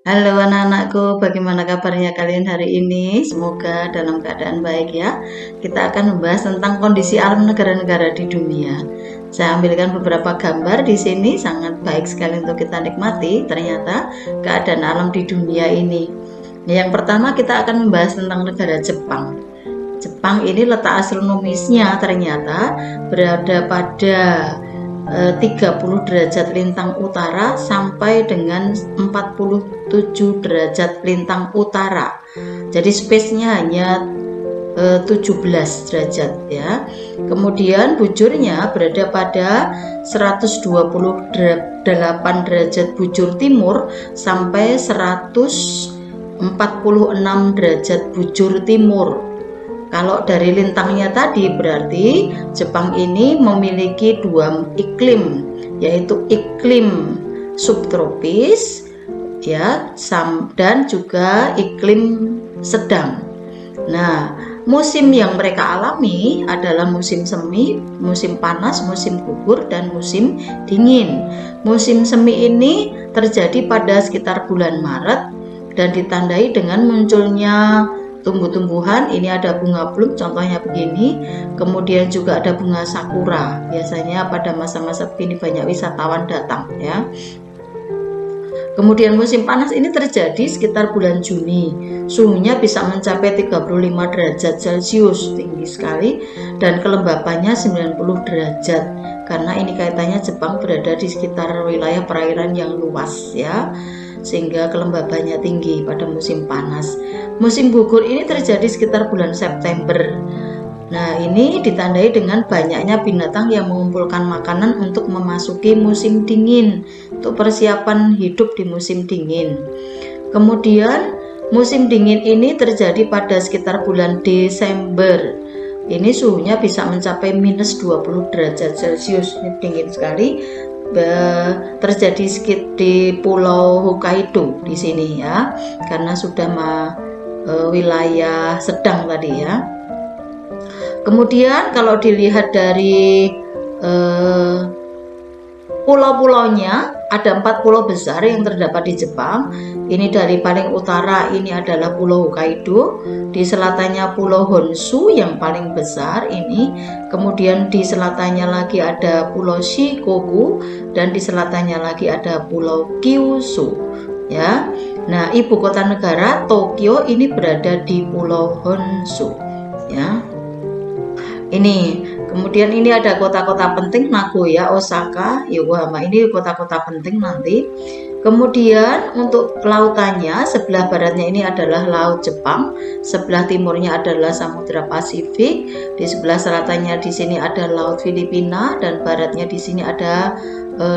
Halo anak-anakku, bagaimana kabarnya kalian hari ini? Semoga dalam keadaan baik ya. Kita akan membahas tentang kondisi alam negara-negara di dunia. Saya ambilkan beberapa gambar di sini, sangat baik sekali untuk kita nikmati. Ternyata keadaan alam di dunia ini. Yang pertama kita akan membahas tentang negara Jepang. Jepang ini letak astronomisnya ternyata berada pada 30 derajat lintang utara sampai dengan 47 derajat lintang utara. Jadi space-nya hanya 17 derajat ya. Kemudian bujurnya berada pada 128 derajat bujur timur sampai 146 derajat bujur timur. Kalau dari lintangnya tadi berarti Jepang ini memiliki dua iklim, yaitu iklim subtropis ya, dan juga iklim sedang. Nah, musim yang mereka alami adalah musim semi, musim panas, musim gugur, dan musim dingin. Musim semi ini terjadi pada sekitar bulan Maret dan ditandai dengan munculnya tumbuh-tumbuhan. Ini ada bunga plum, contohnya begini. Kemudian juga ada bunga sakura. Biasanya pada masa-masa begini banyak wisatawan datang ya. Kemudian musim panas ini terjadi sekitar bulan Juni. Suhunya bisa mencapai 35 derajat Celcius, tinggi sekali, dan kelembapannya 90 derajat. Karena ini kaitannya Jepang berada di sekitar wilayah perairan yang luas ya, sehingga kelembabannya tinggi pada musim panas. Musim gugur ini terjadi sekitar bulan September. Nah, ini ditandai dengan banyaknya binatang yang mengumpulkan makanan untuk memasuki musim dingin, untuk persiapan hidup di musim dingin. Kemudian musim dingin ini terjadi pada sekitar bulan Desember. Ini suhunya bisa mencapai minus 20 derajat Celcius, ini dingin sekali. Terjadi di Pulau Hokkaido di sini ya, karena sudah wilayah sedang tadi ya. Kemudian kalau dilihat dari pulau-pulaunya, ada 4 pulau besar yang terdapat di Jepang. Ini dari paling utara ini adalah Pulau Hokkaido, di selatannya Pulau Honshu yang paling besar ini. Kemudian di selatannya lagi ada Pulau Shikoku dan di selatannya lagi ada Pulau Kyushu ya. Nah, ibu kota negara Tokyo ini berada di Pulau Honshu ya. Ini kemudian ini ada kota-kota penting, Nagoya, Osaka, Yokohama. Ini kota-kota penting nanti. Kemudian untuk lautannya, sebelah baratnya ini adalah Laut Jepang, sebelah timurnya adalah Samudra Pasifik, di sebelah selatannya di sini ada Laut Filipina, dan baratnya di sini ada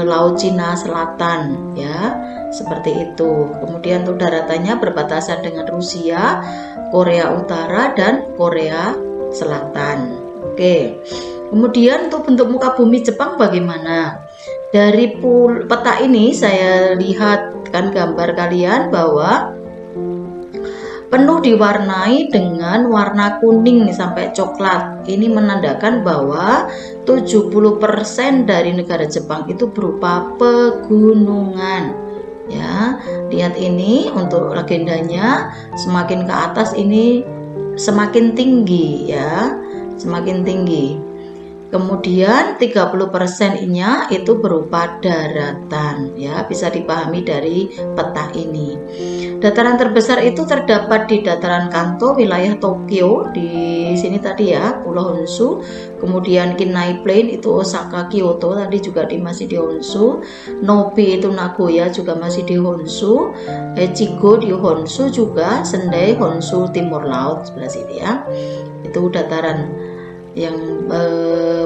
Laut Cina Selatan ya, seperti itu. Kemudian untuk daratannya berbatasan dengan Rusia, Korea Utara, dan Korea Selatan. Oke. Kemudian untuk bentuk muka bumi Jepang bagaimana? Dari peta ini saya lihatkan gambar kalian bahwa penuh diwarnai dengan warna kuning sampai coklat. Ini menandakan bahwa 70% dari negara Jepang itu berupa pegunungan. Ya, lihat ini untuk legendanya, semakin ke atas ini semakin tinggi ya, semakin tinggi. Kemudian 30%-nya itu berupa daratan ya, bisa dipahami dari peta ini. Dataran terbesar itu terdapat di dataran Kanto, wilayah Tokyo di sini tadi ya, Pulau Honshu. Kemudian Kinai Plain itu Osaka, Kyoto tadi juga masih di Honshu. Nobe itu Nagoya juga masih di Honshu. Echigo di Honshu juga, Sendai Honshu timur laut sebelah sini ya. Itu dataran yang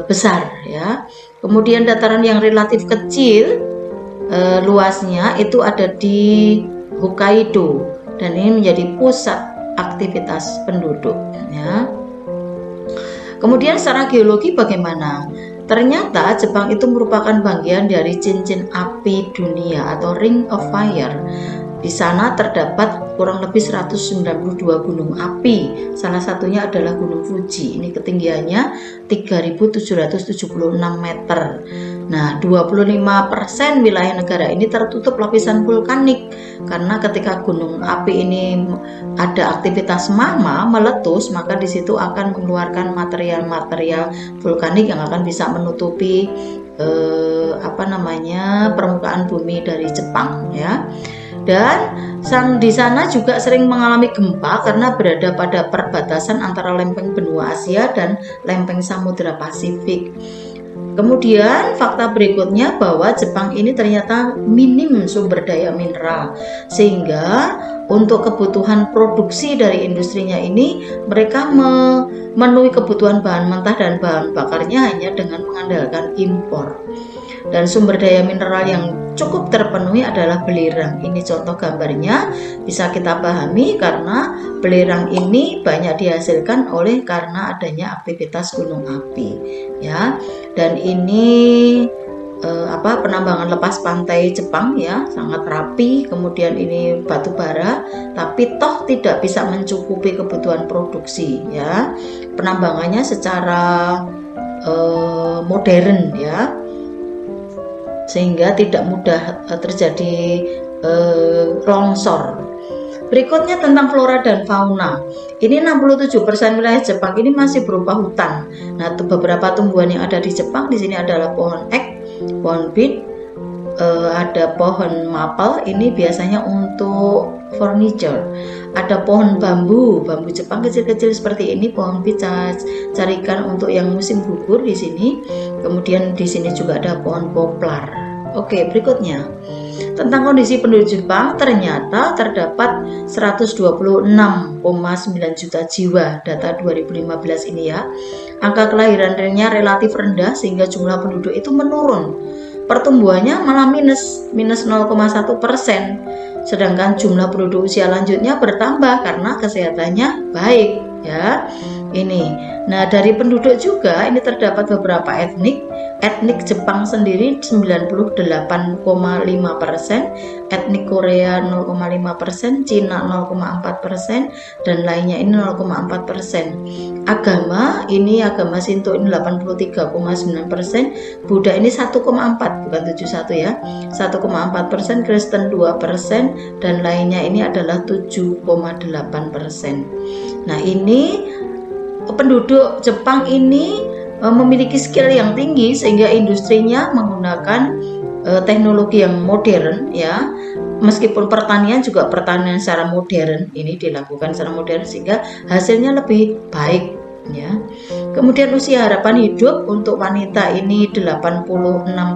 besar ya. Kemudian dataran yang relatif kecil luasnya itu ada di Hokkaido, dan ini menjadi pusat aktivitas penduduk ya. Kemudian secara geologi bagaimana? Ternyata Jepang itu merupakan bagian dari cincin api dunia atau Ring of Fire. Di sana terdapat kurang lebih 192 gunung api. Salah satunya adalah Gunung Fuji. Ini ketinggiannya 3.776 meter. Nah, 25% wilayah negara ini tertutup lapisan vulkanik karena ketika gunung api ini ada aktivitas magma meletus, maka di situ akan mengeluarkan material-material vulkanik yang akan bisa menutupi permukaan bumi dari Jepang ya. Dan di sana juga sering mengalami gempa karena berada pada perbatasan antara lempeng benua Asia dan lempeng Samudra Pasifik. Kemudian fakta berikutnya bahwa Jepang ini ternyata minim sumber daya mineral, sehingga untuk kebutuhan produksi dari industrinya ini mereka memenuhi kebutuhan bahan mentah dan bahan bakarnya hanya dengan mengandalkan impor. Dan sumber daya mineral yang cukup terpenuhi adalah belerang. Ini contoh gambarnya bisa kita pahami karena belerang ini banyak dihasilkan karena adanya aktivitas gunung api ya. Dan ini penambangan lepas pantai Jepang ya, sangat rapi. Kemudian ini batu bara, tapi toh tidak bisa mencukupi kebutuhan produksi ya. Penambangannya secara modern ya, sehingga tidak mudah terjadi longsor. Berikutnya tentang flora dan fauna. Ini 67% wilayah Jepang ini masih berupa hutan. Nah, beberapa tumbuhan yang ada di Jepang di sini adalah pohon ek, pohon beet, ada pohon maple. Ini biasanya untuk furniture. Ada pohon bambu Jepang kecil-kecil seperti ini. Pohon beet carikan untuk yang musim gugur di sini. Kemudian di sini juga ada pohon poplar. Oke, berikutnya tentang kondisi penduduk Jepang, ternyata terdapat 126,9 juta jiwa data 2015 ini ya. Angka kelahirannya relatif rendah sehingga jumlah penduduk itu menurun. Pertumbuhannya malah minus 0,1%. Sedangkan jumlah penduduk usia lanjutnya bertambah karena kesehatannya baik ya. Ini. Nah, dari penduduk juga ini terdapat beberapa etnik Jepang sendiri 98,5%, etnik Korea 0,5%, Cina 0,4%, dan lainnya ini 0,4%. Agama Shinto ini 83,9%, Buddha ini 1,4, bukan 71 ya, 1,4%, Kristen 2%, dan lainnya ini adalah 7,8%. Nah, ini penduduk Jepang ini memiliki skill yang tinggi sehingga industrinya menggunakan teknologi yang modern ya. Meskipun pertanian secara modern ini dilakukan secara modern sehingga hasilnya lebih baik ya. Kemudian usia harapan hidup untuk wanita ini 86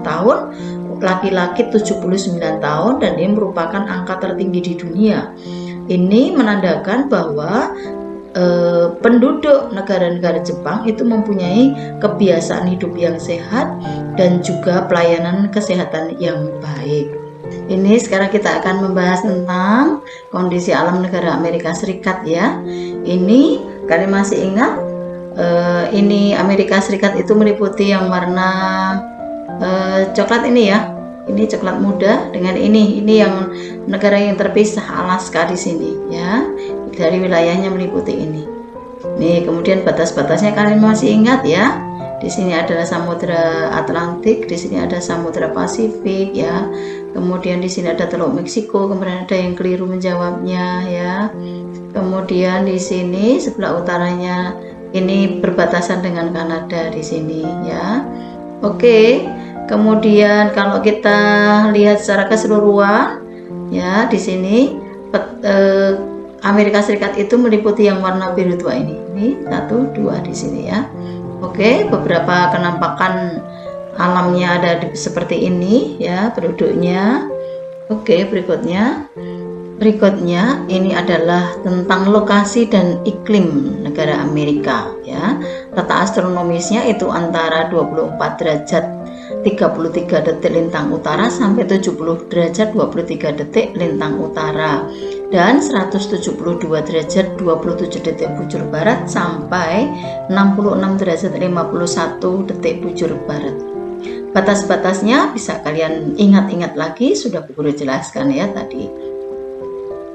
tahun, laki-laki 79 tahun, dan ini merupakan angka tertinggi di dunia. Ini menandakan bahwa penduduk negara-negara Jepang itu mempunyai kebiasaan hidup yang sehat dan juga pelayanan kesehatan yang baik. Ini sekarang kita akan membahas tentang kondisi alam negara Amerika Serikat ya. Ini kalian masih ingat? Ini Amerika Serikat itu meliputi yang warna coklat ini ya. Ini coklat muda dengan ini yang negara yang terpisah, Alaska di sini ya. Dari wilayahnya meliputi ini. Nih, kemudian batas-batasnya kalian masih ingat ya? Di sini adalah Samudra Atlantik, di sini ada Samudra Pasifik ya. Kemudian di sini ada Teluk Meksiko, kemudian ada yang keliru menjawabnya ya. Kemudian di sini sebelah utaranya ini berbatasan dengan Kanada di sini ya. Oke. Kemudian kalau kita lihat secara keseluruhan ya, di sini Amerika Serikat itu meliputi yang warna biru tua ini 1, 2 di sini ya. Oke, beberapa kenampakan alamnya ada seperti ini ya, penduduknya. Oke, berikutnya ini adalah tentang lokasi dan iklim negara Amerika ya. Letak astronomisnya itu antara 24 derajat 33 detik lintang utara sampai 70 derajat 23 detik lintang utara, dan 172 derajat 27 detik bujur barat sampai 66 derajat 51 detik bujur barat. Batas-batasnya bisa kalian ingat-ingat lagi, sudah Bu Guru jelaskan ya tadi.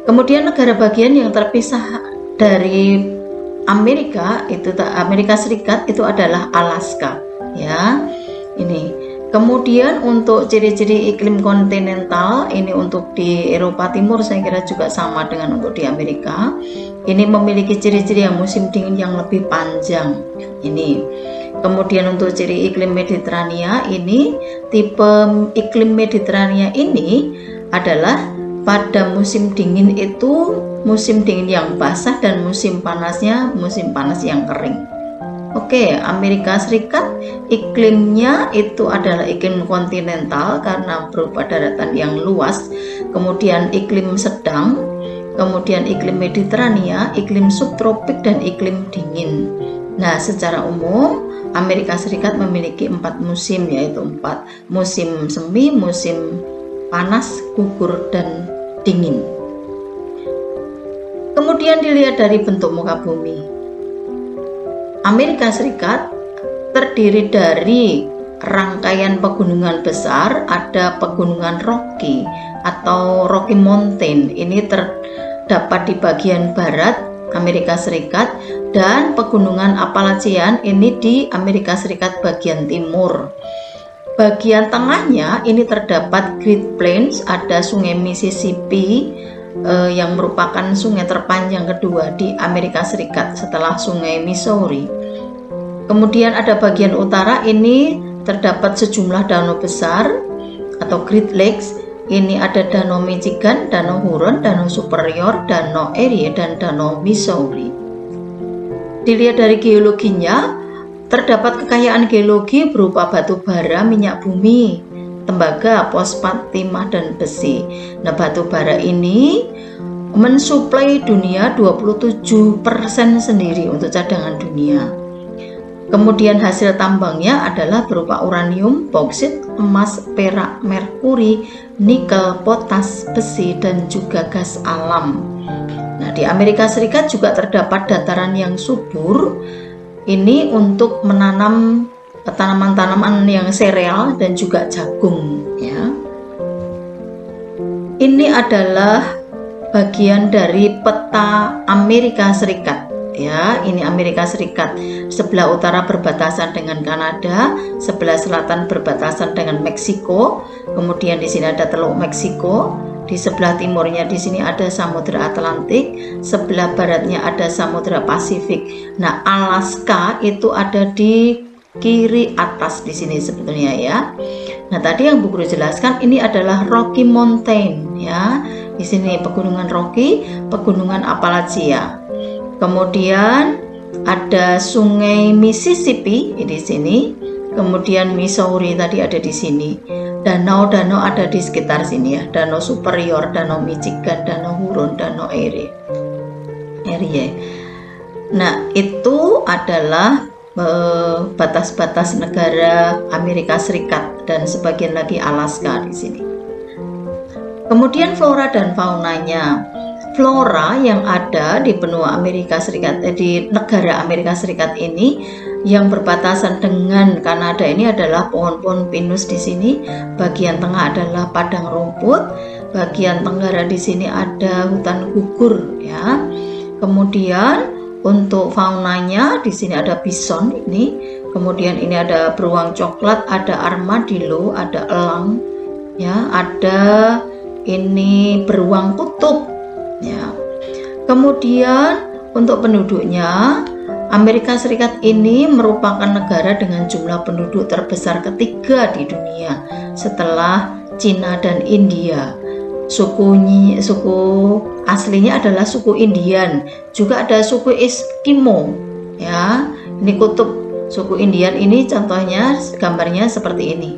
Kemudian negara bagian yang terpisah dari Amerika Serikat itu adalah Alaska ya. Ini Kemudian untuk ciri-ciri iklim kontinental, ini untuk di Eropa Timur saya kira juga sama dengan untuk di Amerika. Ini memiliki ciri-ciri yang musim dingin yang lebih panjang. Ini. Kemudian untuk ciri iklim Mediterania, ini tipe iklim Mediterania ini adalah pada musim dingin itu musim dingin yang basah dan musim panasnya musim panas yang kering. Oke, Amerika Serikat iklimnya itu adalah iklim kontinental karena berupa daratan yang luas, kemudian iklim sedang, kemudian iklim Mediterania, iklim subtropik, dan iklim dingin. Nah, secara umum Amerika Serikat memiliki 4 musim, yaitu 4 musim semi, musim panas, gugur, dan dingin. Kemudian dilihat dari bentuk muka bumi. Amerika Serikat terdiri dari rangkaian pegunungan besar, ada pegunungan Rocky atau Rocky Mountain. Ini terdapat di bagian barat Amerika Serikat, dan pegunungan Appalachian ini di Amerika Serikat bagian timur. Bagian tengahnya ini terdapat Great Plains, ada sungai Mississippi yang merupakan sungai terpanjang kedua di Amerika Serikat setelah sungai Missouri. Kemudian ada bagian utara, ini terdapat sejumlah danau besar atau Great Lakes. Ini ada Danau Michigan, Danau Huron, Danau Superior, Danau Erie, dan Danau Missouri. Dilihat dari geologinya, terdapat kekayaan geologi berupa batu bara, minyak bumi, tembaga, fosfat, timah, dan besi. Nah, batu bara ini mensuplai dunia 27% sendiri untuk cadangan dunia. Kemudian hasil tambangnya adalah berupa uranium, bauksit, emas, perak, merkuri, nikel, potas, besi, dan juga gas alam. Nah, di Amerika Serikat juga terdapat dataran yang subur. Ini untuk menanam tanaman-tanaman yang sereal dan juga jagung, ya. Ini adalah bagian dari peta Amerika Serikat, ya. Ini Amerika Serikat. Sebelah utara berbatasan dengan Kanada, sebelah selatan berbatasan dengan Meksiko. Kemudian di sini ada Teluk Meksiko. Di sebelah timurnya di sini ada Samudra Atlantik, sebelah baratnya ada Samudra Pasifik. Nah, Alaska itu ada di kiri atas di sini sebetulnya, ya. Nah, tadi yang Bu Guru jelaskan ini adalah Rocky Mountain, ya. Di sini pegunungan Rocky, pegunungan Appalachia. Kemudian ada Sungai Mississippi di sini. Kemudian Missouri tadi ada di sini. Danau-danau ada di sekitar sini, ya. Danau Superior, Danau Michigan, Danau Huron, Danau Erie. Nah, itu adalah batas-batas negara Amerika Serikat dan sebagian lagi Alaska di sini. Kemudian flora dan faunanya. Flora yang ada di benua Amerika Serikat, di negara Amerika Serikat ini yang berbatasan dengan Kanada ini adalah pohon-pohon pinus di sini. Bagian tengah adalah padang rumput, bagian tenggara di sini ada hutan gugur, ya. Kemudian untuk faunanya di sini ada bison ini, kemudian ini ada beruang coklat, ada armadillo, ada elang, ya, ada ini beruang kutub, ya. Kemudian untuk penduduknya, Amerika Serikat ini merupakan negara dengan jumlah penduduk terbesar ketiga di dunia setelah Cina dan India. Suku aslinya adalah suku Indian, juga ada suku Eskimo, ya. Ini kutub suku Indian ini, contohnya gambarnya seperti ini.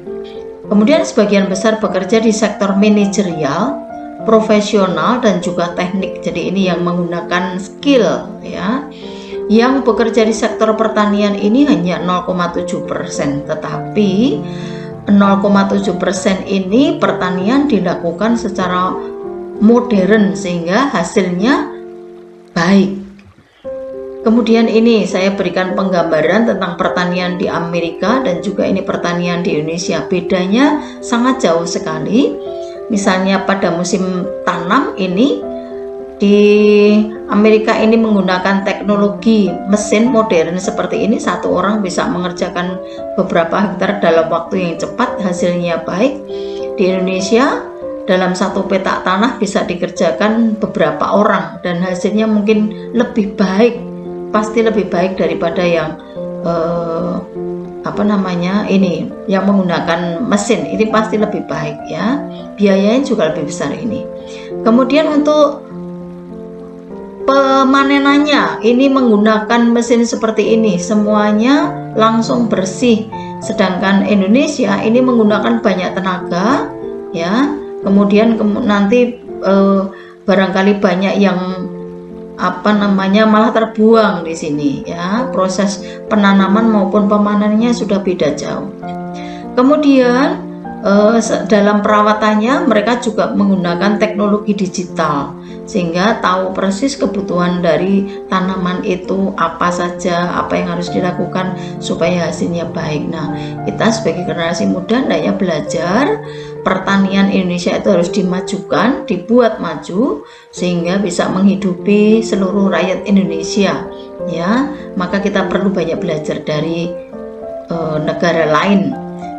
Kemudian sebagian besar bekerja di sektor manajerial, profesional, dan juga teknik. Jadi ini yang menggunakan skill, ya. Yang bekerja di sektor pertanian ini hanya 0,7%, tetapi 0,7% ini pertanian dilakukan secara modern sehingga hasilnya baik. Kemudian ini saya berikan penggambaran tentang pertanian di Amerika dan juga ini pertanian di Indonesia. Bedanya sangat jauh sekali. Misalnya pada musim tanam ini Di Amerika ini menggunakan teknologi mesin modern seperti ini, satu orang bisa mengerjakan beberapa hektar dalam waktu yang cepat, hasilnya baik. Di Indonesia dalam satu petak tanah bisa dikerjakan beberapa orang dan hasilnya mungkin lebih baik, pasti lebih baik daripada yang ini yang menggunakan mesin. Ini pasti lebih baik ya, biayanya juga lebih besar ini. Kemudian untuk pemanenannya ini menggunakan mesin seperti ini, semuanya langsung bersih. Sedangkan Indonesia ini menggunakan banyak tenaga ya, kemudian nanti barangkali banyak yang malah terbuang di sini ya. Proses penanaman maupun pemanenannya sudah beda jauh. Kemudian dalam perawatannya mereka juga menggunakan teknologi digital sehingga tahu persis kebutuhan dari tanaman itu apa saja, apa yang harus dilakukan supaya hasilnya baik. Nah, kita sebagai generasi muda hendaknya belajar pertanian Indonesia itu harus dimajukan, dibuat maju sehingga bisa menghidupi seluruh rakyat Indonesia ya. Maka kita perlu banyak belajar dari negara lain.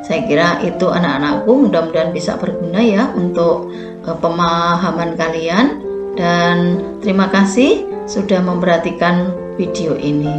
Saya kira itu anak-anakku, mudah-mudahan bisa berguna ya untuk pemahaman kalian, dan terima kasih sudah memperhatikan video ini.